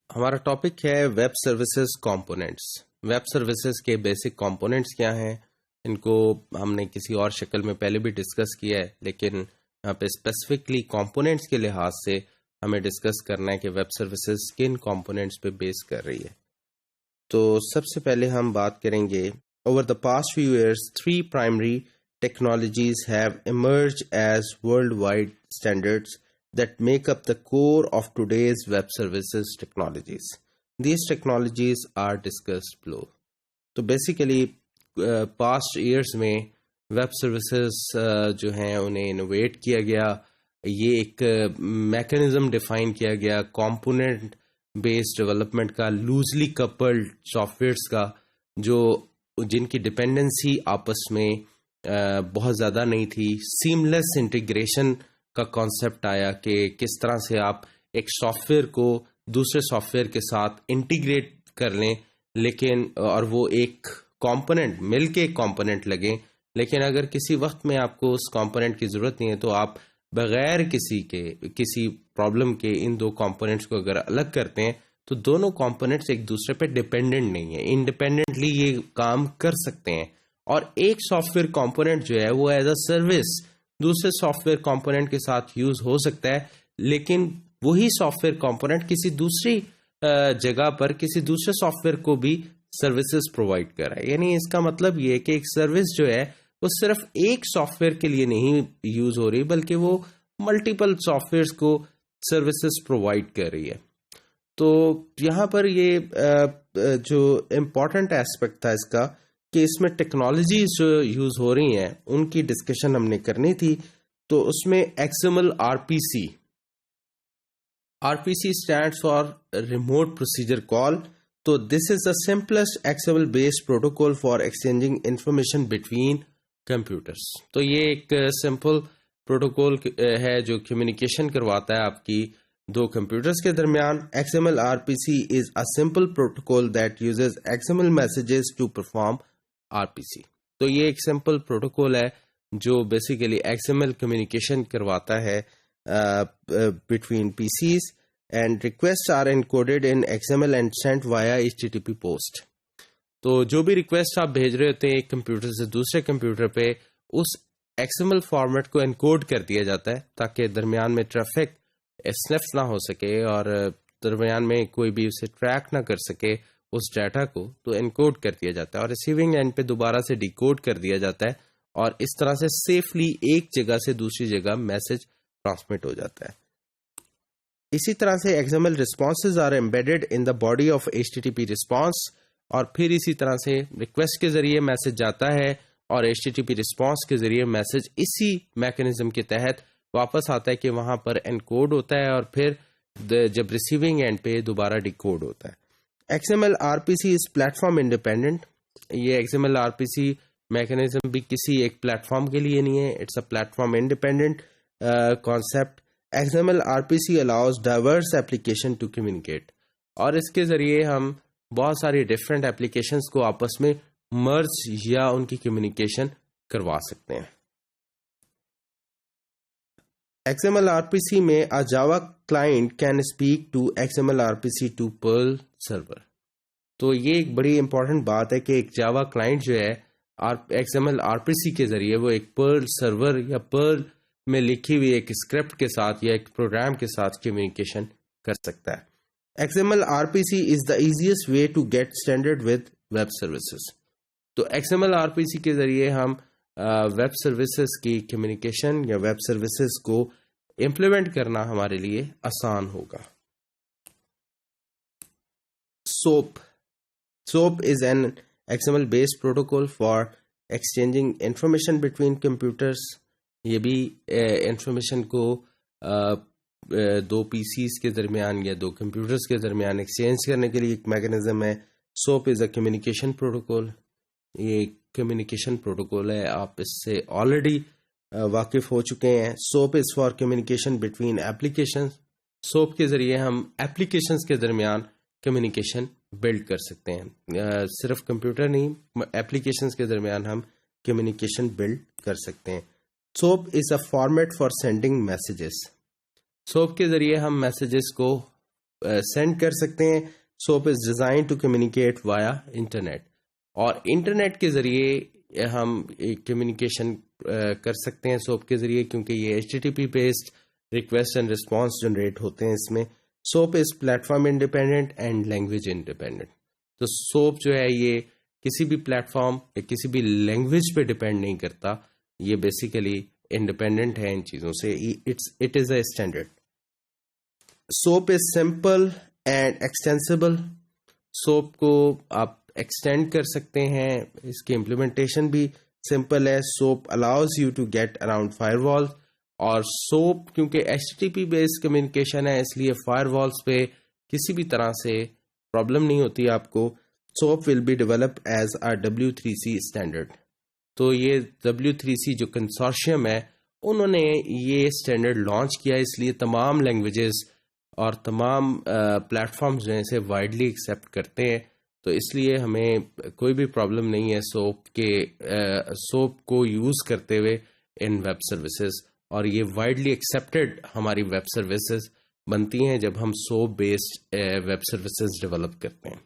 हमारा टॉपिक है web services components. Web services के बेसिक कंपोनेंट्स क्या हैं, इनको हमने किसी और शक्ल में पहले भी डिस्कस किया है, लेकिन यहाँ पे स्पेसिफिकली कंपोनेंट्स के लिहाज से हमें डिस्कस करना है कि वेब सर्विसेज किन कंपोनेंट्स पे बेस कर रही है। तो सबसे पहले हम बात करेंगे, over the past few years 3 primary technologies have emerged as worldwide standards that make up the core of today's web services technologies. These technologies are discussed below. तो बेसिकली पास्ट ईयर्स में वेब सर्विसेज जो हैं उन्हें innovate किया गया, ये एक mechanism define किया गया कंपोनेंट बेस्ड डेवलपमेंट का, लूजली कपल्ड सॉफ्टवेयर्स का, जो जिनकी डिपेंडेंसी आपस में बहुत ज़्यादा नहीं थी। सीमलेस इंटीग्रेशन का कॉन्सेप्ट आया कि किस तरह से आप एक सॉफ्टवेयर को दूसरे सॉफ्टवेयर के साथ इंटीग्रेट कर लें, लेकिन और वो एक कंपोनेंट मिलके एक कंपोनेंट लगे, लेकिन अगर किसी वक्त में आपको उस कंपोनेंट की ज़रूरत नहीं है तो आप बगैर किसी प्रॉब्लम के इन दो कंपोनेंट्स को अगर अलग करते हैं तो दोनों कंपोनेंट्स एक दूसरे पे डिपेंडेंट नहीं है, इंडिपेंडेंटली ये काम कर सकते हैं। और एक सॉफ्टवेयर कंपोनेंट जो है वो एज अ सर्विस दूसरे सॉफ्टवेयर कंपोनेंट के साथ यूज हो सकता है, लेकिन वही सॉफ्टवेयर कंपोनेंट किसी दूसरी जगह पर किसी दूसरे सॉफ्टवेयर को भी सर्विसेज प्रोवाइड कर रहा है। यानी इसका मतलब ये है कि एक सर्विस जो है वो सिर्फ एक सॉफ्टवेयर के लिए नहीं यूज हो रही, बल्कि वो मल्टीपल सॉफ्टवेयर्स को सर्विसेज प्रोवाइड कर रही है। तो यहाँ पर ये जो इम्पोर्टेंट एस्पेक्ट था इसका कि इसमें टेक्नोलॉजीज जो यूज हो रही हैं उनकी डिस्कशन हमने करनी थी। तो उसमें XML RPC stands for remote procedure call. तो this is the simplest XML based protocol for exchanging information between computers. तो ये एक सिंपल प्रोटोकॉल है जो कम्युनिकेशन करवाता है आपकी दो कंप्यूटर्स के दरमियान। XML RPC is a simple protocol that uses XML messages to perform RPC. तो ये एक सिंपल प्रोटोकॉल है जो बेसिकली एक्सएमएल कम्युनिकेशन करवाता है between PCs, and request are encoded in XML and sent via HTTP post. तो जो भी रिक्वेस्ट आप भेज रहे होते हैं एक कंप्यूटर से दूसरे कंप्यूटर पे, उस एक्सएमएल फॉर्मेट को एनकोड कर दिया जाता है ताकि दरमियान में ट्रैफिक स्निफ्स ना हो सके और दरमियान में कोई भी उसे ट्रैक ना कर सके उस डाटा को। तो एनकोड कर दिया जाता है और रिसीविंग एंड पे दोबारा से डिकोड कर दिया जाता है, और इस तरह से सेफली एक जगह से दूसरी जगह मैसेज ट्रांसमिट हो जाता है। इसी तरह से XML responses are embedded in the body of HTTP response, और फिर इसी तरह से रिक्वेस्ट के जरिए मैसेज जाता है और एचटीटीपी रिस्पॉन्स के जरिए मैसेज इसी मैकेनिज्म के तहत वापस आता है कि वहां पर एनकोड होता है और फिर जब रिसीविंग एंड पे दोबारा डिकोड होता है। XML RPC is platform independent. ये XML RPC मैकेनिज्म भी किसी एक प्लेटफॉर्म के लिए नहीं है, it's a platform independent concept. XML RPC allows diverse application to communicate, और इसके जरिए हम बहुत सारी डिफरेंट एप्लीकेशंस को आपस में मर्ज या उनकी कम्युनिकेशन करवा सकते हैं। XML RPC में a Java client can speak to XML RPC to Perl server। तो ये एक बड़ी इंपॉर्टेंट बात है कि एक जावा क्लाइंट जो है XML RPC के जरिए वो एक पर्ल सर्वर या पर्ल में लिखी हुई एक स्क्रिप्ट के साथ या एक प्रोग्राम के साथ कम्युनिकेशन कर सकता है। XML RPC is the easiest way to get standard with web services। तो XML RPC के जरिए हम वेब सर्विसेज की कम्युनिकेशन या वेब सर्विसेज को इम्प्लीमेंट करना हमारे लिए आसान होगा। SOAP is an XML based protocol for exchanging information between computers। ये भी इंफॉर्मेशन को दो पीसीज के दरमियान या दो कंप्यूटर्स के दरमियान एक्सचेंज करने के लिए एक मैकेनिज्म है। SOAP is a communication protocol. ये कम्युनिकेशन प्रोटोकॉल है, आप इससे ऑलरेडी वाकिफ हो चुके हैं। SOAP is for communication between application. SOAP के जरिए हम एप्लीकेशंस के दरमियान कम्युनिकेशन बिल्ड कर सकते हैं। सिर्फ कंप्यूटर नहीं, एप्लीकेशंस के दरमियान हम कम्युनिकेशन बिल्ड कर सकते हैं। SOAP is a format for sending messages. SOAP के जरिए हम मैसेजेस को सेंड कर सकते हैं। SOAP is design to communicate via internet, और इंटरनेट के जरिए हम कम्युनिकेशन कर सकते हैं सोप के जरिए, क्योंकि ये HTTP based request and response generate होते हैं इसमें। Soap is platform independent and language independent. तो सोप जो है ये किसी भी प्लेटफॉर्म या किसी भी लैंग्वेज पे डिपेंड नहीं करता, ये बेसिकली इंडिपेंडेंट है इन चीज़ों से। It is a standard. Soap is simple and extensible. Soap को आप एक्सटेंड कर सकते हैं, इसकी इम्प्लीमेंटेशन भी सिंपल है। SOAP allows you to get around firewall, और सोप क्योंकि HTTP बेस्ड कम्युनिकेशन है इसलिए फायरवॉल्स पे किसी भी तरह से प्रॉब्लम नहीं होती आपको। SOAP will be develop as a W3C standard. तो ये W3C जो कंसोर्शियम है उन्होंने ये स्टैंडर्ड लॉन्च किया, इसलिए तमाम लैंग्वेजेस और तमाम प्लेटफॉर्म्स जो हैं इसे वाइडली एक्सेप्ट करते हैं। तो इसलिए हमें कोई भी प्रॉब्लम नहीं है सोप को यूज़ करते हुए इन वेब सर्विसेज, और ये वाइडली एक्सेप्टेड हमारी वेब सर्विसेज बनती हैं जब हम soap based web services develop करते हैं।